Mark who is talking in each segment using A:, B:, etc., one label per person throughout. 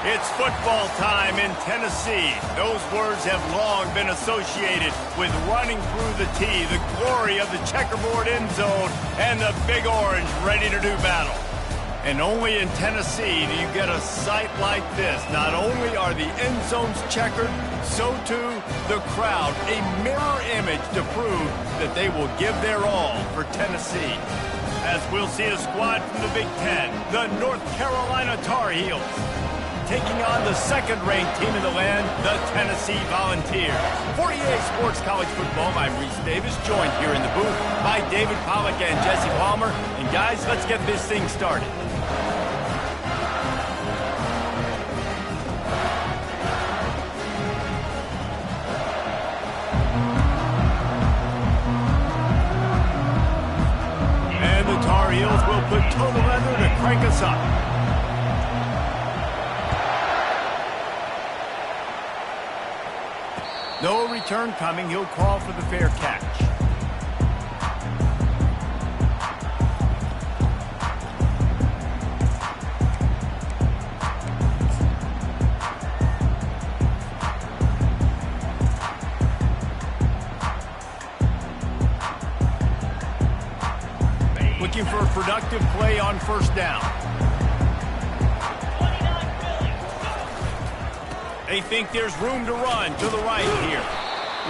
A: It's football time in Tennessee. Those words have long been associated with running through the tee, the glory of the checkerboard end zone, and the Big Orange ready to do battle. And only in Tennessee do you get a sight like this. Not only are the end zones checkered, so too the crowd, a mirror image to prove that they will give their all for Tennessee. As we'll see a squad from the Big Ten, the North Carolina Tar Heels, taking on the second-ranked team in the land, the Tennessee Volunteers. For EA Sports College Football, I'm Reese Davis, joined here in the booth by David Pollack and Jesse Palmer. And guys, let's get this thing started. And the Tar Heels will put total leather to crank us up. No return coming. He'll call for the fair catch. Looking for a productive play on first down. They think there's room to run to the right here.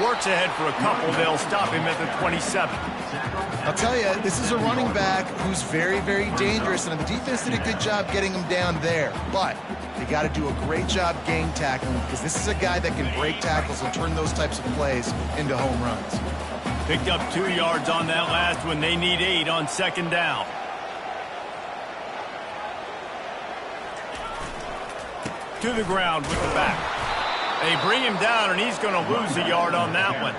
A: Works ahead for a couple. They'll stop him at the 27.
B: I'll tell you, this is a running back who's very, very dangerous, and the defense did a good job getting him down there. But they got to do a great job game tackling, because this is a guy that can break tackles and turn those types of plays into home runs.
A: Picked up 2 yards on that last one. They need 8 on second down. To the ground with the back. They bring him down, and he's going to lose a yard on that one.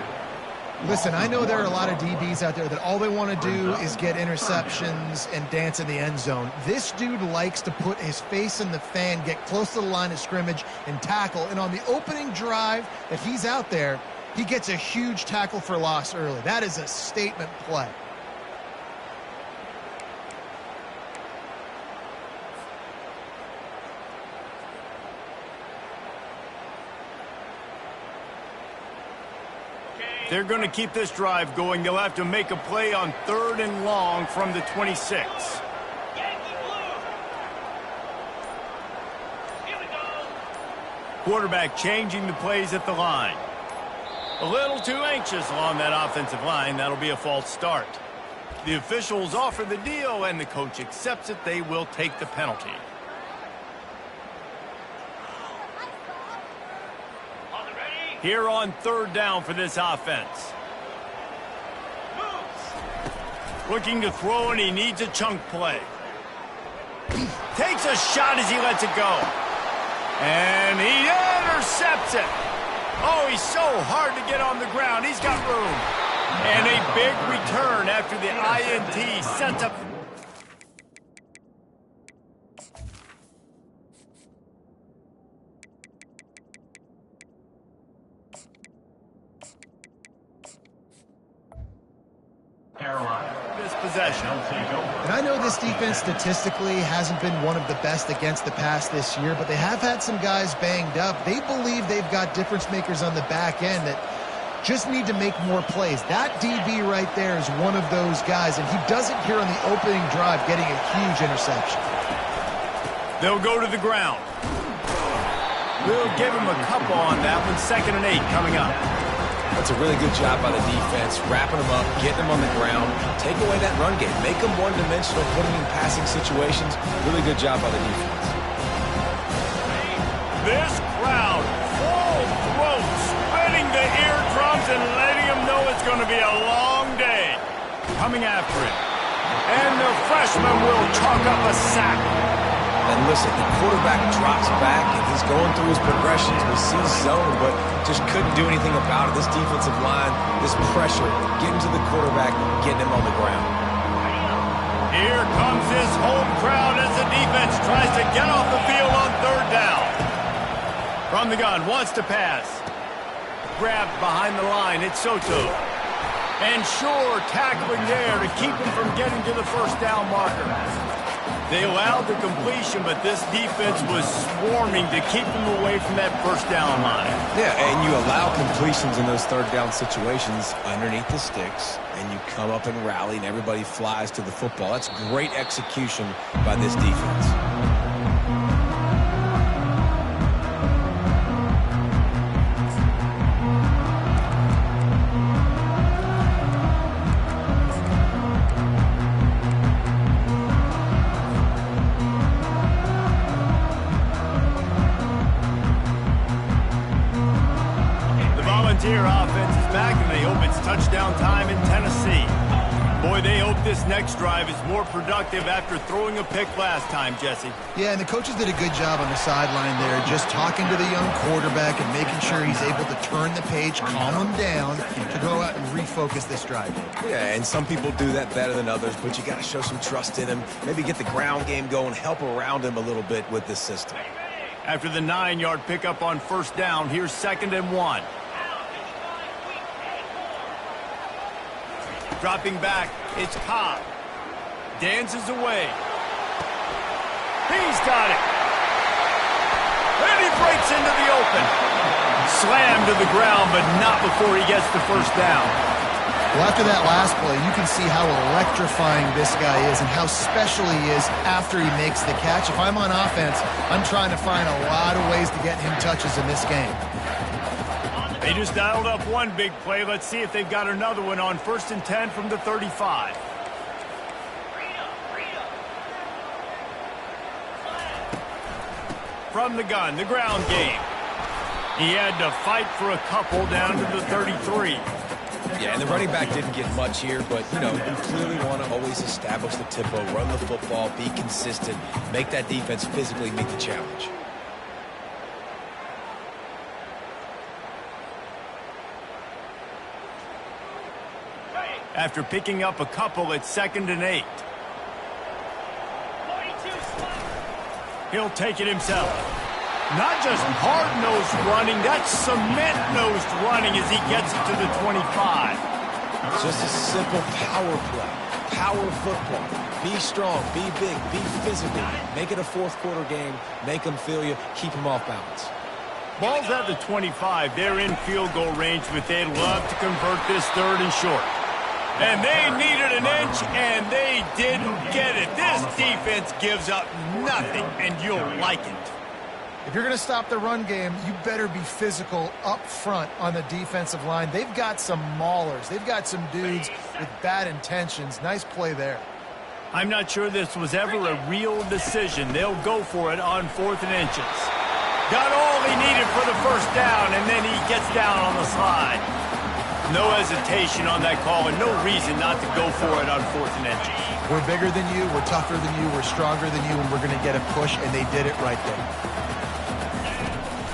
C: Listen, I know there are a lot of DBs out there that all they want to do is get interceptions and dance in the end zone. This dude likes to put his face in the fan, get close to the line of scrimmage, and tackle. And on the opening drive that he's out there, he gets a huge tackle for loss early. That is a statement play.
A: They're going to keep this drive going. They'll have to make a play on 3rd and long from the 26. Quarterback changing the plays at the line. A little too anxious along that offensive line. That'll be a false start. The officials offer the deal, and the coach accepts it. They will take the penalty. Here on 3rd down for this offense. Looking to throw, and he needs a chunk play. Takes a shot as he lets it go. And he intercepts it. Oh, he's so hard to get on the ground. He's got room. And a big return after the INT sets up. This possession.
C: And I know this defense statistically hasn't been one of the best against the pass this year, but they have had some guys banged up. They believe they've got difference makers on the back end that just need to make more plays. That DB right there is one of those guys, and he does it here on the opening drive, getting a huge interception.
A: They'll go to the ground. We'll give him a couple on that one. 2nd and 8 coming up.
D: That's a really good job by the defense, wrapping them up, getting them on the ground, take away that run game, make them one-dimensional, putting them in passing situations. Really good job by the defense.
A: This crowd, full throat, spreading the eardrums and letting them know it's going to be a long day. Coming after it. And the freshman will chalk up a sack.
D: And listen, the quarterback drops back, and he's going through his progressions. We see zone, but just couldn't do anything about it. This defensive line, this pressure, getting to the quarterback, getting him on the ground.
A: Here comes this home crowd as the defense tries to get off the field on 3rd down. From the gun, wants to pass. Grabbed behind the line, it's Soto. And Shore tackling there to keep him from getting to the first down marker. They allowed the completion, but this defense was swarming to keep them away from that first down line.
D: Yeah, and you allow completions in those third down situations underneath the sticks, and you come up and rally, and everybody flies to the football. That's great execution by this defense.
A: Volunteer offense is back, and they hope it's touchdown time in Tennessee. Boy, they hope this next drive is more productive after throwing a pick last time, Jesse.
C: Yeah, and the coaches did a good job on the sideline there, just talking to the young quarterback and making sure he's able to turn the page, calm him down, to go out and refocus this drive.
D: Yeah, and some people do that better than others, but you got to show some trust in him. Maybe get the ground game going, help around him a little bit with this system.
A: After the 9-yard pickup on first down, here's 2nd and 1. Dropping back, it's Cobb. Dances away. He's got it. And he breaks into the open. Slammed to the ground, but not before he gets the first down.
C: Well, after that last play, you can see how electrifying this guy is and how special he is after he makes the catch. If I'm on offense, I'm trying to find a lot of ways to get him touches in this game.
A: They just dialed up one big play. Let's see if they've got another one on 1st and 10 from the 35. From the gun, the ground game. He had to fight for a couple down to the 33.
D: Yeah, and the running back didn't get much here, but, you know, you clearly want to always establish the tempo, run the football, be consistent, make that defense physically meet the challenge.
A: After picking up a couple, it's 2nd and 8. He'll take it himself. Not just hard-nosed running, that's cement-nosed running as he gets it to the 25.
D: It's just a simple power play. Power football. Be strong, be big, be physical. Make it a fourth-quarter game. Make them feel you. Keep them off balance.
A: Ball's at the 25. They're in field goal range, but they'd love to convert this 3rd and short. And they needed an inch, and they didn't get it. This defense gives up nothing, and you'll like it.
C: If you're going to stop the run game, you better be physical up front on the defensive line. They've got some maulers. They've got some dudes with bad intentions. Nice play there.
A: I'm not sure this was ever a real decision. They'll go for it on 4th and inches. Got all he needed for the first down, and then he gets down on the slide. No hesitation on that call, and no reason not to go for it on 4th and inches.
C: We're bigger than you, we're tougher than you, we're stronger than you, and we're going to get a push, and they did it right there.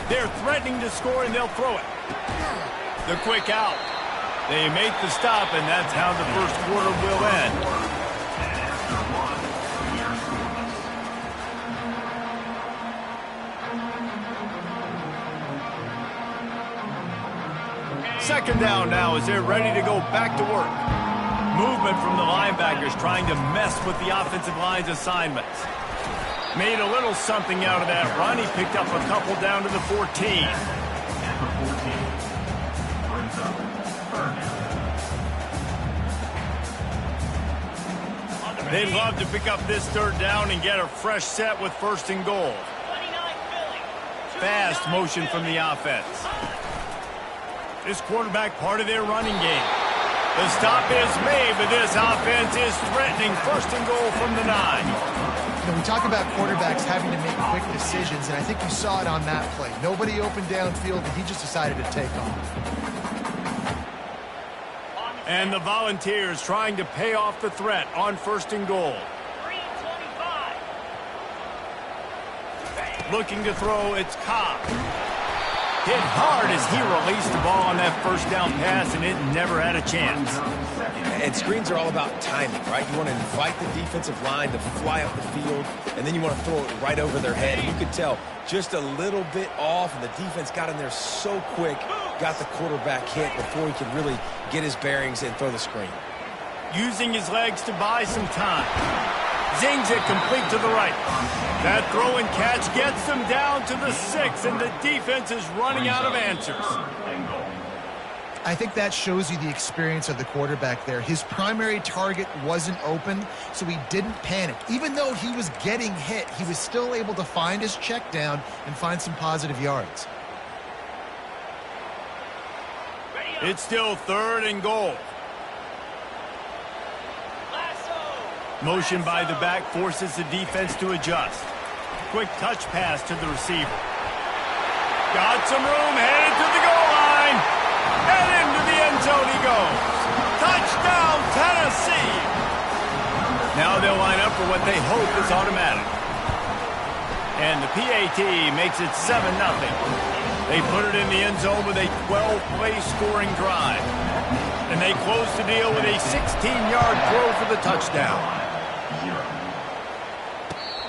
A: They're threatening to score, and they'll throw it. The quick out. They make the stop, and that's how the first quarter will end. Second down now as they're ready to go back to work. Movement from the linebackers trying to mess with the offensive line's assignments. Made a little something out of that run. He picked up a couple down to the 14. They'd love to pick up this 3rd down and get a fresh set with 1st and goal. Fast motion from the offense. This quarterback part of their running game. The stop is made, but this offense is threatening 1st and goal from the 9.
C: You know, we talk about quarterbacks having to make quick decisions, and I think you saw it on that play. Nobody opened downfield, and he just decided to take off.
A: And the Volunteers trying to pay off the threat on 1st and goal. Looking to throw, it's Cobb. Hit hard as he released the ball on that first down pass, and it never had a chance.
D: And screens are all about timing, right? You want to invite the defensive line to fly up the field, and then you want to throw it right over their head. And you could tell just a little bit off, and the defense got in there so quick, got the quarterback hit before he could really get his bearings and throw the screen.
A: Using his legs to buy some time. zings it complete to the right. That throw and catch gets them down to the 6, and the defense is running out of answers.
C: I think that shows you the experience of the quarterback there. His primary target wasn't open, so he didn't panic. Even though he was getting hit, he was still able to find his check down and find some positive yards.
A: It's still 3rd and goal. Motion by the back forces the defense to adjust. Quick touch pass to the receiver. Got some room, headed to the goal line. And into the end zone he goes. Touchdown, Tennessee. Now they'll line up for what they hope is automatic. And the PAT makes it 7-0. They put it in the end zone with a 12-play scoring drive. And they close the deal with a 16-yard throw for the touchdown.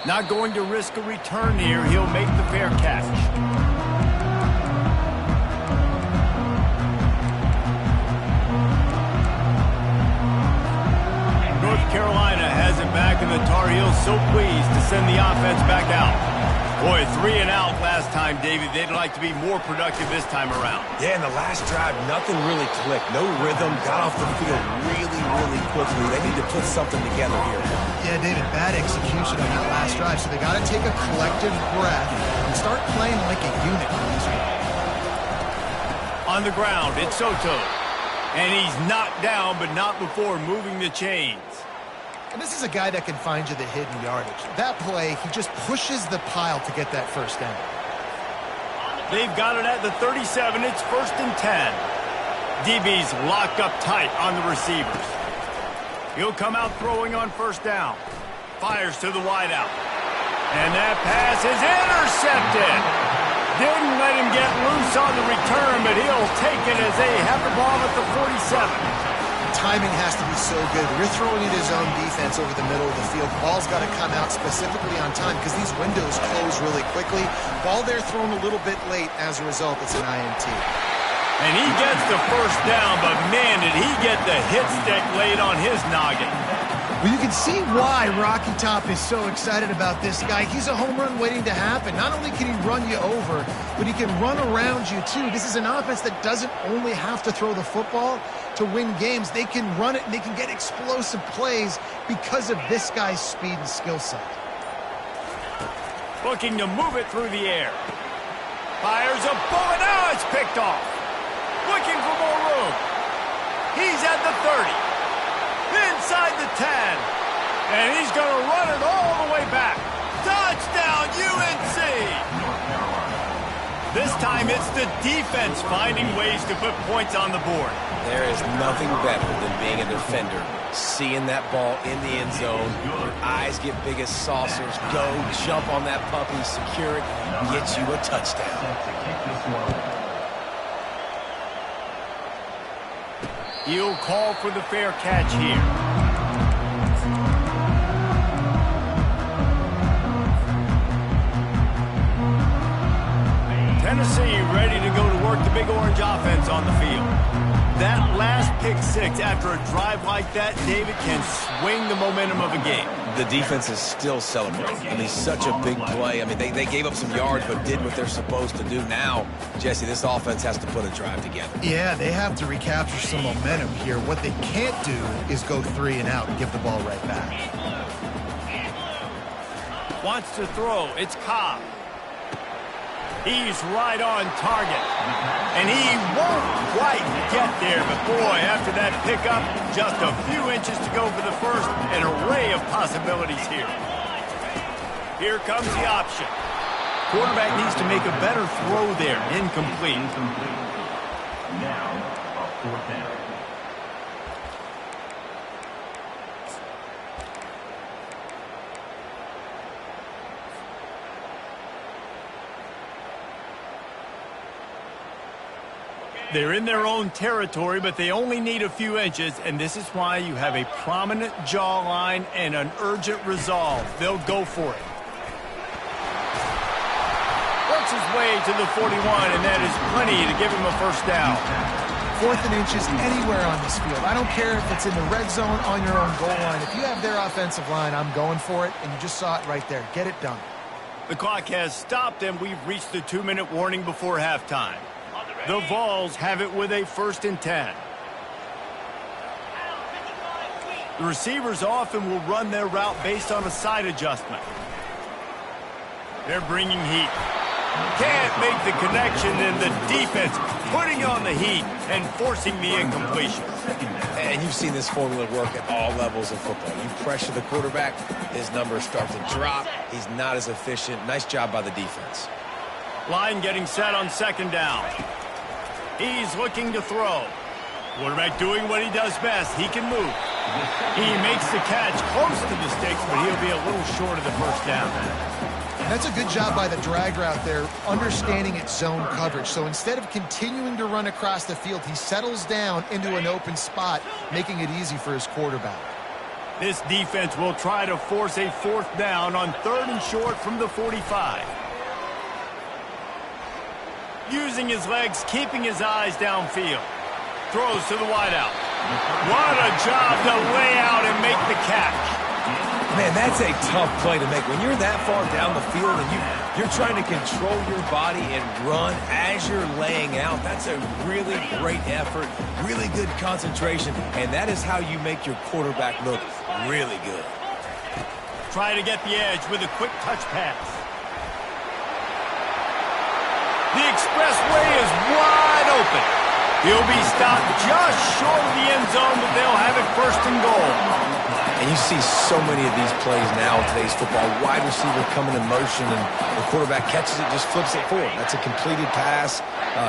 A: Not going to risk a return here. He'll make the fair catch. North Carolina has it back, and the Tar Heels so pleased to send the offense back out. Boy, 3 and out last time, David. They'd like to be more productive this time around.
D: Yeah, in the last drive, nothing really clicked. No rhythm. Got off the field really quickly. They need to put something together here.
C: Yeah, David, bad execution on that last drive, so they got to take a collective breath and start playing like a unit for this one.
A: On the ground, it's Soto. And he's knocked down, but not before moving the chains.
C: And this is a guy that can find you the hidden yardage. That play, he just pushes the pile to get that first down.
A: They've got it at the 37. It's 1st and 10. DB's locked up tight on the receivers. He'll come out throwing on 1st down. Fires to the wideout. And that pass is intercepted. Didn't let him get loose on the return, but he'll take it as they have the ball at the 47.
B: Timing has to be so good. You're throwing at his own defense over the middle of the field. The ball's got to come out specifically on time because these windows close really quickly. Ball there thrown a little bit late. As a result, it's an INT.
A: And he gets the 1st down, but man, did he get the hit stick laid on his noggin.
C: Well, you can see why Rocky Top is so excited about this guy. He's a home run waiting to happen. Not only can he run you over, but he can run around you too. This is an offense that doesn't only have to throw the football to win games. They can run it and they can get explosive plays because of this guy's speed and skill set.
A: Looking to move it through the air. Fires a bullet. Now it's picked off. Looking for more room. He's at the 30. Inside the 10. And he's going to run it all the way back. Touchdown, UNC! This time it's the defense finding ways to put points on the board.
D: There is nothing better than being a defender. Seeing that ball in the end zone, your eyes get big as saucers. Go, jump on that puppy, secure it, get you a touchdown.
A: He'll call for the fair catch here. Tennessee ready to go to work the Big Orange offense on the field. That last pick 6 after a drive like that, David, can swing the momentum of a game.
D: The defense is still celebrating. I mean, such a big play. I mean, they gave up some yards but did what they're supposed to do. Now, Jesse, this offense has to put a drive together.
C: Yeah, they have to recapture some momentum here. What they can't do is go 3 and out and give the ball right back.
A: Wants to throw. It's Cobb. He's right on target. And he won't quite get there. But, boy, after that pickup, just a few inches to go for the first. An array of possibilities here. Here comes the option. Quarterback needs to make a better throw there. Incomplete.
E: Now, a 4th down.
A: They're in their own territory, but they only need a few inches, and this is why you have a prominent jawline and an urgent resolve. They'll go for it. Works his way to the 41, and that is plenty to give him a 1st down.
C: 4th and inches anywhere on this field. I don't care if it's in the red zone on your own goal line. If you have their offensive line, I'm going for it, and you just saw it right there. Get it done.
A: The clock has stopped, and we've reached the 2-minute warning before halftime. The Vols have it with a 1st and 10. The receivers often will run their route based on a side adjustment. They're bringing heat. Can't make the connection, and the defense putting on the heat and forcing the incompletion.
D: And you've seen this formula work at all levels of football. You pressure the quarterback, his numbers start to drop. He's not as efficient. Nice job by the defense.
A: Line getting set on 2nd down. He's looking to throw. Quarterback doing what he does best. He can move. He makes the catch close to the sticks, but he'll be a little short of the 1st down.
C: And that's a good job by the drag route there, understanding its zone coverage. So instead of continuing to run across the field, he settles down into an open spot, making it easy for his quarterback.
A: This defense will try to force a 4th down on 3rd and short from the 45. Using his legs, keeping his eyes downfield. Throws to the wideout. What a job to lay out and make the catch.
D: Man, that's a tough play to make. When you're that far down the field and you're trying to control your body and run as you're laying out, that's a really great effort, really good concentration, and that is how you make your quarterback look really good.
A: Try to get the edge with a quick touch pass. The expressway is wide open. He'll be stopped just short of the end zone, but they'll have it 1st and goal.
D: And you see so many of these plays now in today's football. Wide receiver coming in motion, and the quarterback catches it, just flips it forward. That's a completed pass.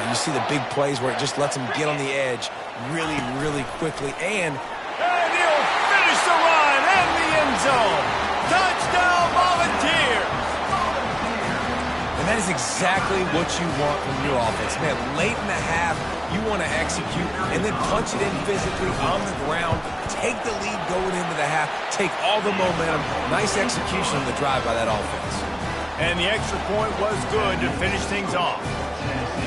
D: You see the big plays where it just lets him get on the edge really, really quickly. And
A: he'll finish the run and the end zone. Touchdown, Volunteers!
D: And that is exactly what you want from your offense. Man, late in the half, you want to execute and then punch it in physically on the ground, take the lead going into the half, take all the momentum. Nice execution on the drive by that offense.
A: And the extra point was good to finish things off.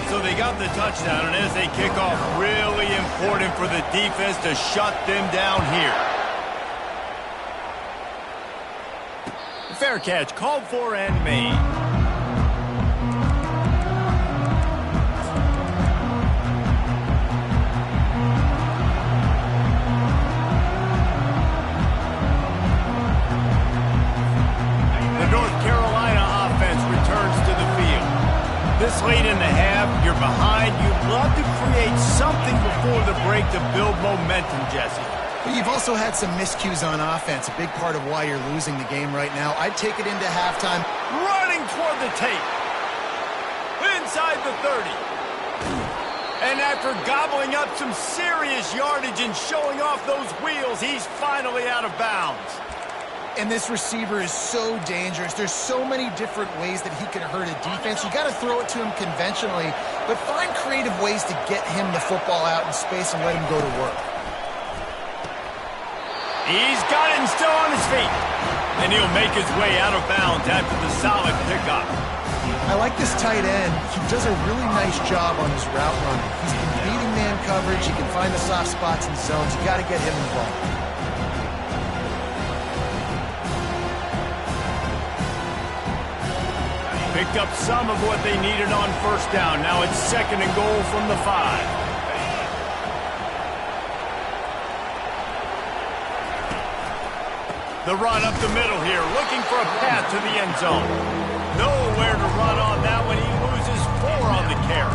A: So they got the touchdown, and as they kick off, really important for the defense to shut them down here. Fair catch called for and made. This late in the half, you're behind. You'd love to create something before the break to build momentum, Jesse.
C: But you've also had some miscues on offense, a big part of why you're losing the game right now. I'd take it into halftime.
A: Running toward the tape. Inside the 30. And after gobbling up some serious yardage and showing off those wheels, he's finally out of bounds.
C: And this receiver is so dangerous. There's so many different ways that he can hurt a defense. You got to throw it to him conventionally, but find creative ways to get him the football out in space and let him go to work.
A: He's got it and still on his feet. And he'll make his way out of bounds after the solid pickup.
C: I like this tight end. He does a really nice job on his route running. He's been beating man coverage. He can find the soft spots and zones. You got to get him involved.
A: Picked up some of what they needed on 1st down. Now it's 2nd and goal from the 5. The run up the middle here, looking for a path to the end zone. Nowhere to run on that one. He loses 4 on the carry.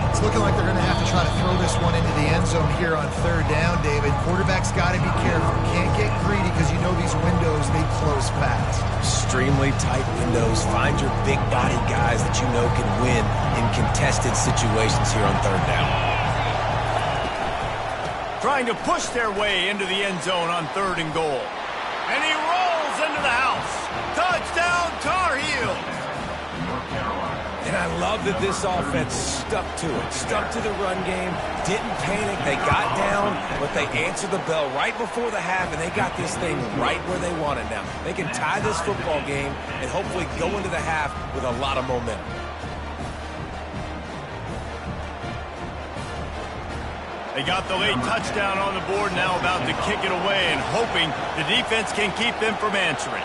C: It's looking like they're going to have to try to throw this one into the end zone here on 3rd down, David. Quarterback's got to be careful. Can't get greedy because you know these windows, they close fast.
D: Extremely tight windows. Find your big body guys that you know can win in contested situations here on 3rd down.
A: Trying to push their way into the end zone on 3rd and goal. And he rolls into the house. Touchdown, Tar Heels.
D: And I love that this offense stuck to it, stuck to the run game, didn't panic. They got down, but they answered the bell right before the half, and they got this thing right where they want it now. They can tie this football game and hopefully go into the half with a lot of momentum.
A: They got the late touchdown on the board, now about to kick it away and hoping the defense can keep them from answering.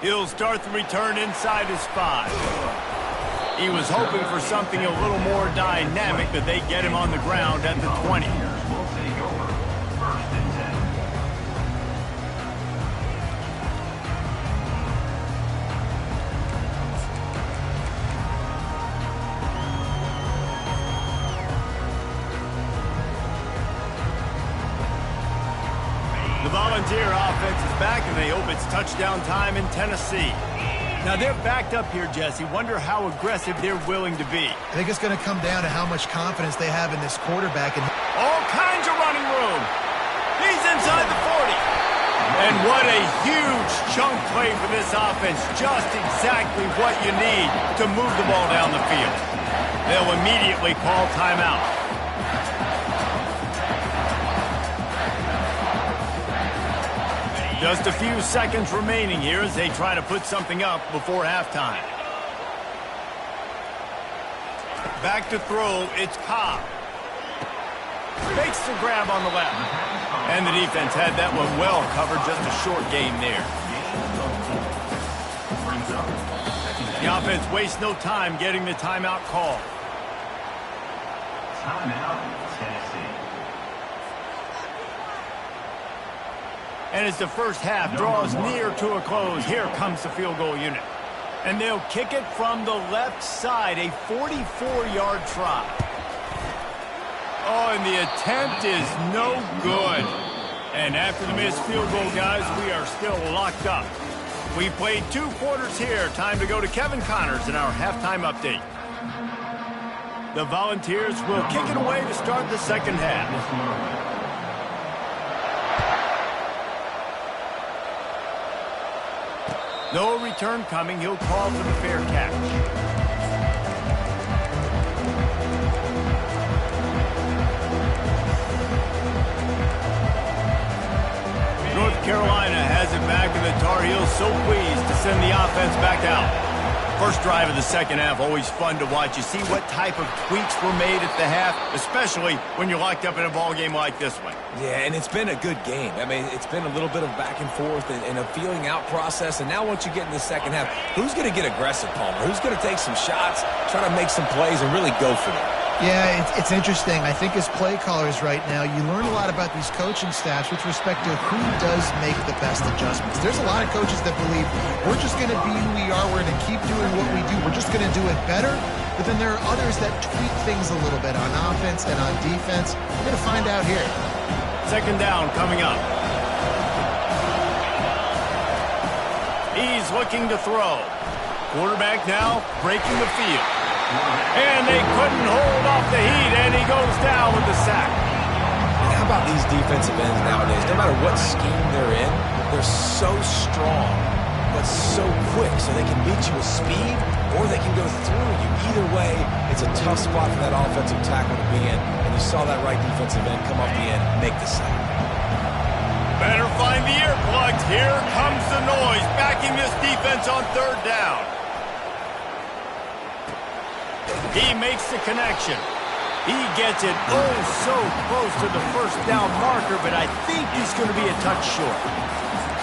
A: He'll start the return inside his 5. He was hoping for something a little more dynamic, but they get him on the ground at the 20. The Volunteer offense is back, and they hope it's touchdown time in Tennessee. Now, they're backed up here, Jesse. Wonder how aggressive they're willing to be.
C: I think it's going to come down to how much confidence they have in this quarterback. And
A: all kinds of running room. He's inside the 40. And what a huge chunk play for this offense. Just exactly what you need to move the ball down the field. They'll immediately call timeout. Just a few seconds remaining here as they try to put something up before halftime. Back to throw, it's Cobb. Fakes the grab on the left. And the defense had that one well covered, just a short gain there. The offense wastes no time getting the timeout call.
E: Timeout, Tennessee.
A: And as the first half draws near to a close, here comes the field goal unit. And they'll kick it from the left side, a 44-yard try. Oh, and the attempt is no good. And after the missed field goal, guys, we are still locked up. We played 2 quarters here. Time to go to Kevin Connors in our halftime update. The Volunteers will kick it away to start the second half. No return coming. He'll call for the fair catch. North Carolina has it back, and the Tar Heels so pleased to send the offense back out. First drive of the second half, always fun to watch. You see what type of tweaks were made at the half, especially when you're locked up in a ball game like this one.
D: Yeah, and it's been a good game. I mean, it's been a little bit of back and forth and a feeling out process. And now once you get in the second half, who's going to get aggressive, Palmer? Who's going to take some shots, try to make some plays, and really go for it?
C: yeah, it's interesting. I think as play callers right now, you learn a lot about these coaching staffs with respect to who does make the best adjustments. There's a lot of coaches that believe we're just going to be who we are. We're going to keep doing what we do. We're just going to do it better. But then there are others that tweak things a little bit on offense and on defense. We're going to find out here.
A: Second down coming up. He's looking to throw. Quarterback now breaking the field. And they couldn't hold off the heat, and he goes down with the sack.
D: And how about these defensive ends nowadays? No matter what scheme they're in, they're so strong, but so quick, so they can beat you with speed, or they can go through you. Either way, it's a tough spot for that offensive tackle to be in, and you saw that right defensive end come off the end and make the sack.
A: Better find the earplugs. Here comes the noise, backing this defense on third down. He makes the connection. He gets it so close to the first down marker, but I think he's going to be a touch short.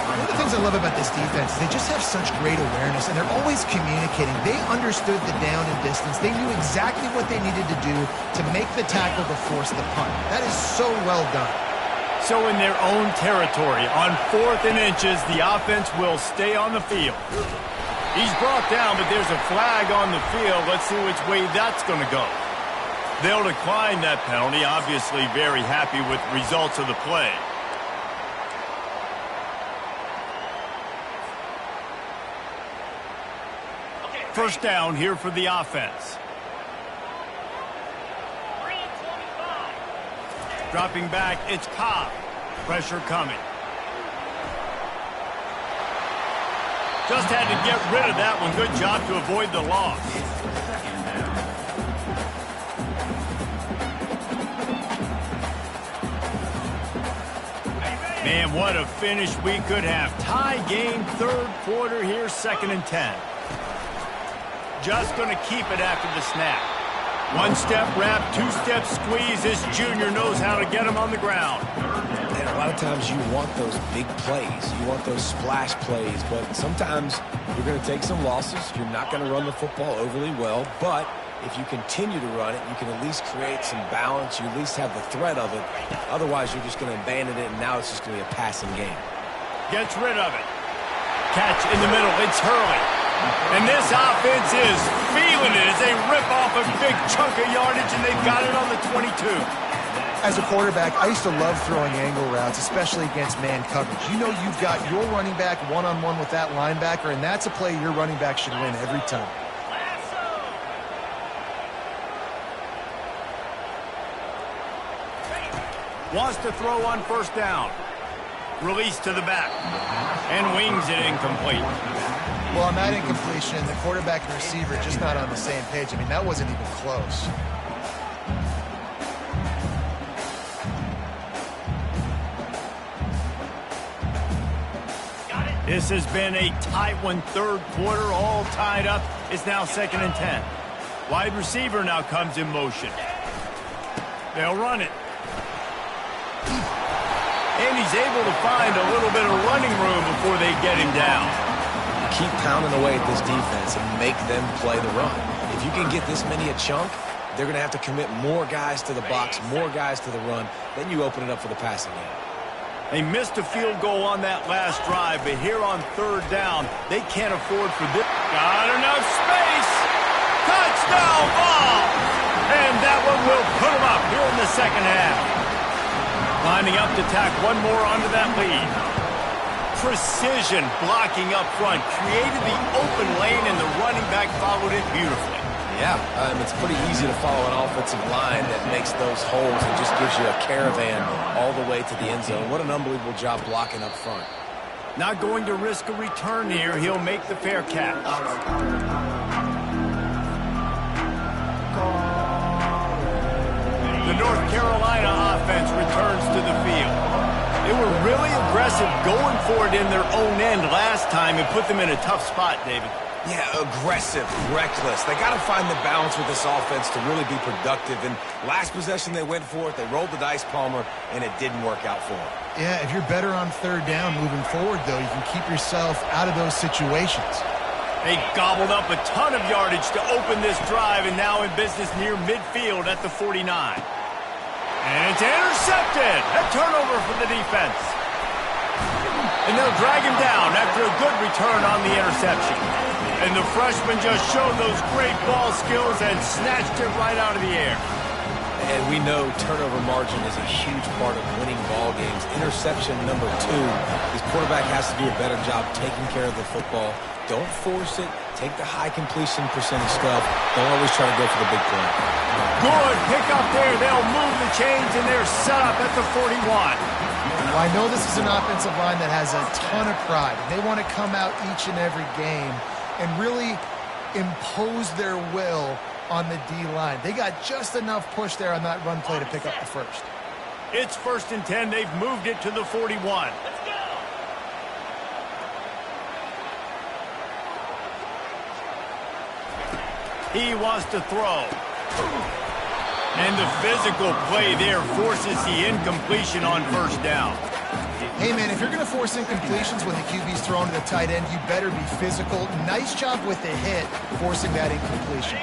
C: One of the things I love about this defense is they just have such great awareness, and they're always communicating. They understood the down and distance. They knew exactly what they needed to do to make the tackle to force the punt. That is so well done.
A: So in their own territory, on 4th and inches, the offense will stay on the field. He's brought down, but there's a flag on the field. Let's see which way that's going to go. They'll decline that penalty, obviously very happy with the results of the play. First down here for the offense. Dropping back, it's Cobb. Pressure coming. Just had to get rid of that one. Good job to avoid the loss. Man, what a finish we could have. Tie game, third quarter here, 2nd and 10. Just going to keep it after the snap. One-step wrap, two-step squeeze. This junior knows how to get him on the ground.
D: And a lot of times you want those big plays. You want those splash plays. But sometimes you're going to take some losses. You're not going to run the football overly well. But if you continue to run it, you can at least create some balance. You at least have the threat of it. Otherwise, you're just going to abandon it, and now it's just going to be a passing game.
A: Gets rid of it. Catch in the middle. It's Hurley. And this offense is feeling it as they rip off a big chunk of yardage, and they've got it on the 22.
B: As a quarterback, I used to love throwing angle routes, especially against man coverage. You know you've got your running back one-on-one with that linebacker, and that's a play your running back should win every time.
A: Wants to throw on first down. Release to the back. And wings it incomplete.
C: Well, on that incompletion, the quarterback and receiver just not on the same page. I mean, that wasn't even close.
A: This has been a tight one, third quarter, all tied up. It's now 2nd and 10. Wide receiver now comes in motion. They'll run it. And he's able to find a little bit of running room before they get him down.
D: Keep pounding away at this defense and make them play the run. If you can get this many a chunk, they're going to have to commit more guys to the box, more guys to the run. Then you open it up for the passing game.
A: They missed a field goal on that last drive, but here on 3rd down, they can't afford for this. Got enough space. Touchdown ball. And that one will put them up here in the 2nd half. Lining up to tack one more onto that lead. Precision blocking up front. Created the open lane, and the running back followed it beautifully.
D: Yeah, it's pretty easy to follow an offensive line that makes those holes and just gives you a caravan all the way to the end zone. What an unbelievable job blocking up front.
A: Not going to risk a return here. He'll make the fair catch. The North Carolina offense returns to the field. They were really aggressive going for it in their own end last time and put them in a tough spot, David.
D: Yeah, aggressive, reckless. They got to find the balance with this offense to really be productive. And last possession they went for it. They rolled the dice, Palmer, and it didn't work out for them.
C: Yeah, if you're better on 3rd down moving forward, though, you can keep yourself out of those situations.
A: They gobbled up a ton of yardage to open this drive, and now in business near midfield at the 49. And it's intercepted. A turnover for the defense. And they'll drag him down after a good return on the interception. And the freshman just showed those great ball skills and snatched it right out of the air.
D: And we know turnover margin is a huge part of winning ball games. Interception number 2. This quarterback has to do a better job taking care of the football. Don't force it. Take the high completion percentage stuff. Don't always try to go for the big play.
A: Good pick up there. They'll move the chains, and they're set up at the 41.
C: Well, I know this is an offensive line that has a ton of pride. They want to come out each and every game and really impose their will on the D-line. They got just enough push there on that run play to pick up the first.
A: It's 1st and 10. They've moved it to the 41. He wants to throw. And the physical play there forces the incompletion on 1st down.
C: Hey, man, if you're going to force incompletions when the QB's thrown to the tight end, you better be physical. Nice job with the hit, forcing that incompletion.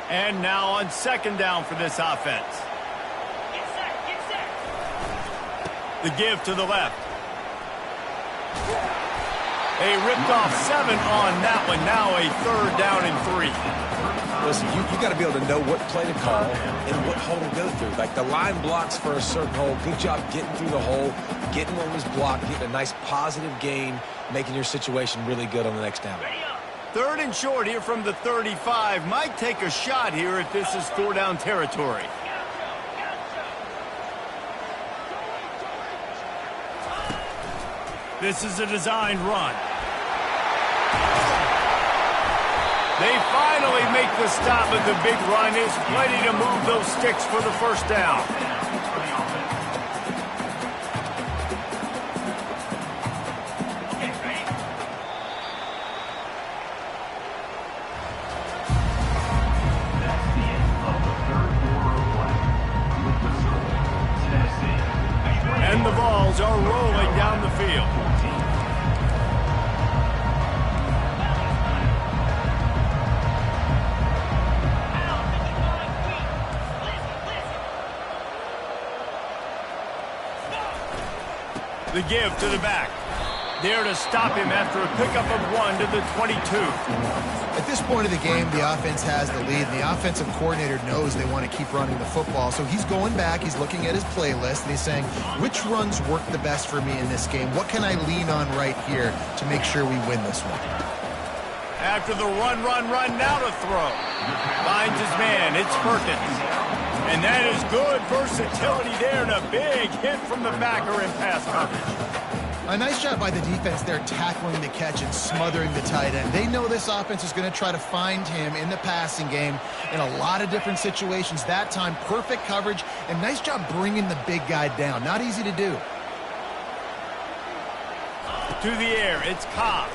A: And now on 2nd down for this offense. The give to the left. They ripped off 7 on that one. Now a 3rd down and 3.
D: Listen, you got to be able to know what play to call and what hole to go through. Like the line blocks for a certain hole. Good job getting through the hole, getting what was blocked, getting a nice positive gain, making your situation really good on the next down.
A: 3rd and short here from the 35. Might take a shot here if this is 4-down territory. This is a designed run. They finally make the stop, and the big run is plenty to move those sticks for the 1st down. The give to the back. There to stop him after a pickup of 1 to the 22.
C: At this point of the game, the offense has the lead, and the offensive coordinator knows they want to keep running the football. So he's going back, he's looking at his playlist, and he's saying, which runs work the best for me in this game? What can I lean on right here to make sure we win this one?
A: After the run, now to throw. Finds his man, it's Perkins. And that is good versatility there, and a big hit from the backer in pass coverage.
C: A nice job by the defense there tackling the catch and smothering the tight end. They know this offense is going to try to find him in the passing game in a lot of different situations. That time, perfect coverage, and nice job bringing the big guy down. Not easy to do.
A: To the air, it's Cobb.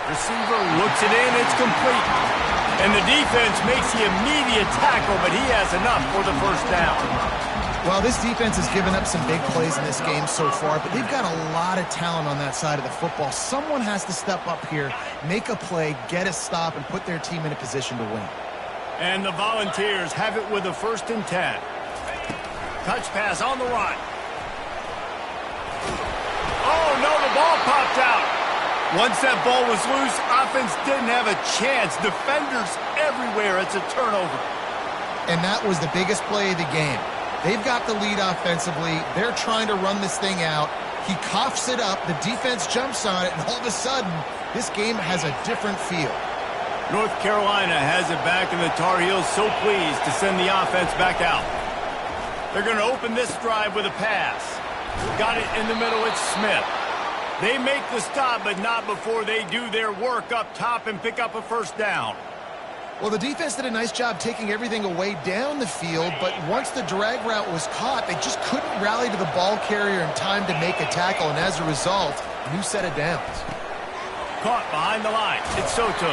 A: Receiver looks it in, it's complete. And the defense makes the immediate tackle, but he has enough for the first down.
C: Well, this defense has given up some big plays in this game so far, but they've got a lot of talent on that side of the football. Someone has to step up here, make a play, get a stop, and put their team in a position to win.
A: And the Volunteers have it with a 1st and 10. Touch pass on the run. Oh, no, the ball popped out. Once that ball was loose, offense didn't have a chance. Defenders everywhere. It's a turnover.
C: And that was the biggest play of the game. They've got the lead offensively. They're trying to run this thing out. He coughs it up. The defense jumps on it, and all of a sudden, this game has a different feel.
A: North Carolina has it back, and the Tar Heels so pleased to send the offense back out. They're going to open this drive with a pass. Got it in the middle. It's Smith. They make the stop, but not before they do their work up top and pick up a first down.
C: Well, the defense did a nice job taking everything away down the field, but once the drag route was caught, they just couldn't rally to the ball carrier in time to make a tackle, and as a result, new set of downs.
A: Caught behind the line. It's Soto.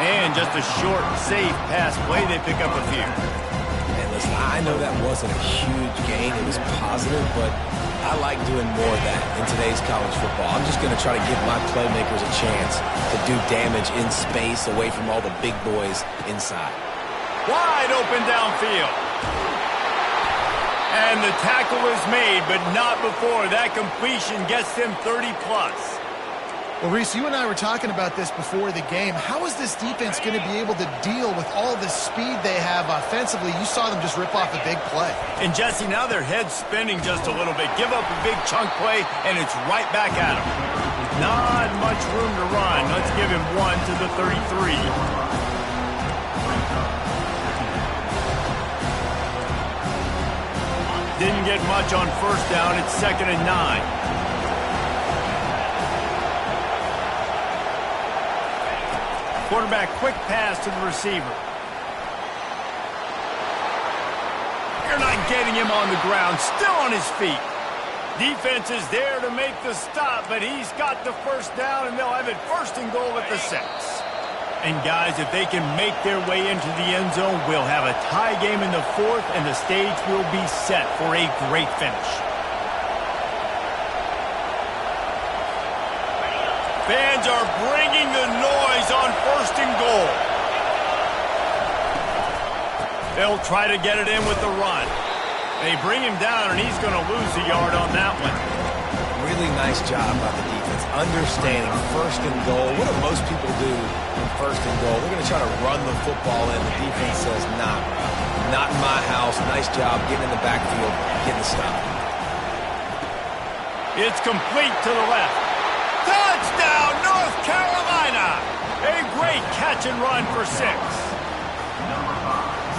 A: And just a short, safe pass play. They pick up a few.
D: And listen, I know that wasn't a huge gain. It was positive, but I like doing more of that in today's college football. I'm just going to try to give my playmakers a chance to do damage in space away from all the big boys inside.
A: Wide open downfield. And the tackle is made, but not before that completion gets them 30-plus.
C: Well, Reese, you and I were talking about this before the game. How is this defense going to be able to deal with all the speed they have offensively? You saw them just rip off a big play.
A: And, Jesse, now their head's spinning just a little bit. Give up a big chunk play, and it's right back at them. Not much room to run. Let's give him 1 to the 33. Didn't get much on first down. It's 2nd and 9. Quarterback, quick pass to the receiver. You're not getting him on the ground, still on his feet. Defense is there to make the stop, but he's got the first down, and they'll have it 1st and goal at the 6. And guys, if they can make their way into the end zone, we'll have a tie game in the 4th, and the stage will be set for a great finish. Fans are bringing the noise on 1st and goal. They'll try to get it in with the run. They bring him down, and he's going to lose a yard on that one.
D: Really nice job by the defense, understanding 1st and goal. What do most people do in 1st and goal? They're going to try to run the football in. The defense says, nah, not in my house. Nice job getting in the backfield, getting the stop.
A: It's complete to the left. Touchdown, North Carolina! A great catch and run for 6.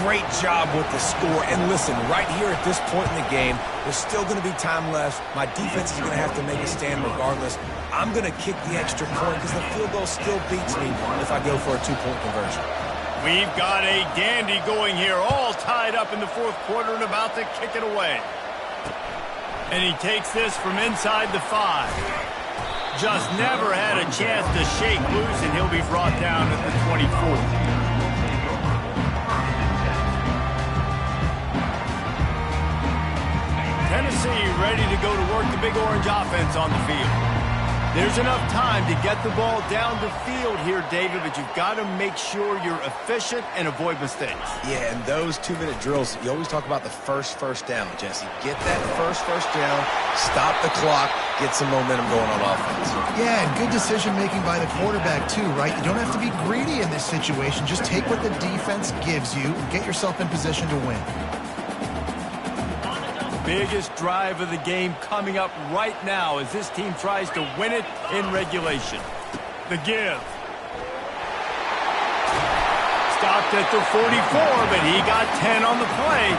D: Great job with the score. And listen, right here at this point in the game, there's still going to be time left. My defense is going to have to make a stand regardless. I'm going to kick the extra point because the field goal still beats me if I go for a 2-point conversion.
A: We've got a dandy going here, all tied up in the 4th quarter and about to kick it away. And he takes this from inside the 5. Just never had a chance to shake loose, and he'll be brought down at the 24. Tennessee ready to go to work the Big Orange offense on the field. There's enough time to get the ball down the field here, David, but you've got to make sure you're efficient and avoid mistakes.
D: Yeah, and those 2-minute drills, you always talk about the first down, Jesse. Get that first down, stop the clock, get some momentum going on offense.
C: Yeah, and good decision-making by the quarterback, too, right? You don't have to be greedy in this situation. Just take what the defense gives you and get yourself in position to win.
A: Biggest drive of the game coming up right now as this team tries to win it in regulation. The give. Stopped at the 44, but he got 10 on the play.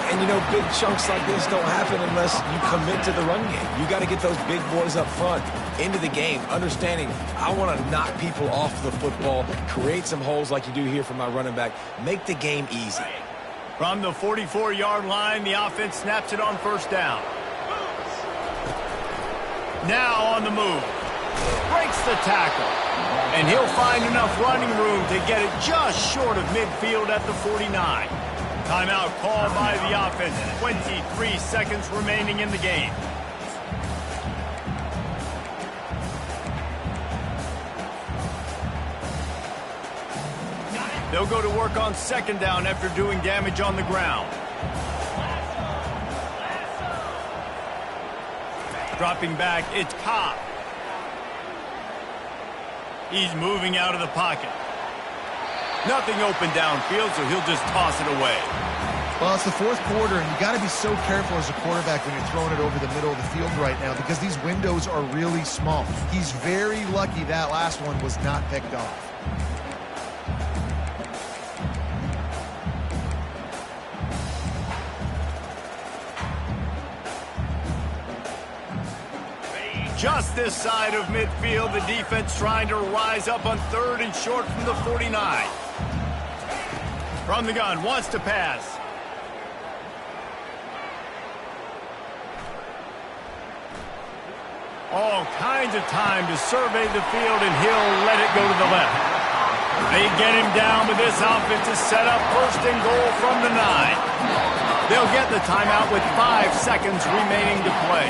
D: And, you know, big chunks like this don't happen unless you commit to the run game. You got to get those big boys up front into the game, understanding I want to knock people off the football, create some holes like you do here for my running back, make the game easy.
A: From the 44-yard line, the offense snaps it on first down. Now on the move. Breaks the tackle. And he'll find enough running room to get it just short of midfield at the 49. Timeout called by the offense. 23 seconds remaining in the game. They'll go to work on second down after doing damage on the ground. Dropping back, it's Cobb. He's moving out of the pocket. Nothing open downfield, so he'll just toss it away.
C: Well, it's the fourth quarter, and you got to be so careful as a quarterback when you're throwing it over the middle of the field right now because these windows are really small. He's very lucky that last one was not picked off.
A: Just this side of midfield, the defense trying to rise up on third and short from the 49. From the gun, wants to pass. All kinds of time to survey the field, and he'll let it go to the left. They get him down, but this offense is set up first and goal from the 9. They'll get the timeout with 5 seconds remaining to play.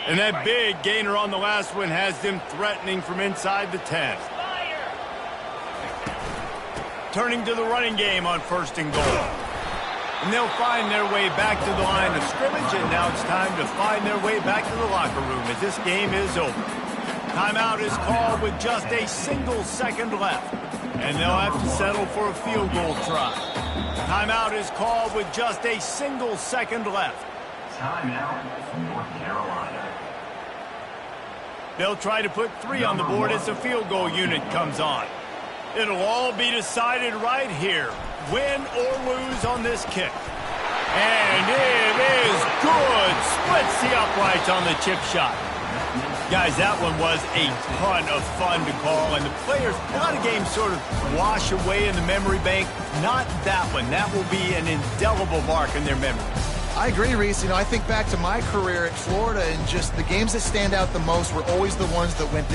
A: And that big gainer on the last one has them threatening from inside the 10. Turning to the running game on first and goal. And they'll find their way back to the line of scrimmage, and now it's time to find their way back to the locker room as this game is over. Timeout is called with just a single second left, and they'll have to settle for a field goal try. Timeout is called with just a single second left.
E: Timeout, North Carolina.
A: They'll try to put 3 on the board as the field goal unit comes on. It'll all be decided right here, win or lose on this kick. And it is good. Splits the uprights on the chip shot. Guys, that one was a ton of fun to call, and the players, a lot of games sort of wash away in the memory bank. Not that one. That will be an indelible mark in their memory.
B: I agree, Reese. You know, I think back to my career at Florida, and just the games that stand out the most were always the ones that went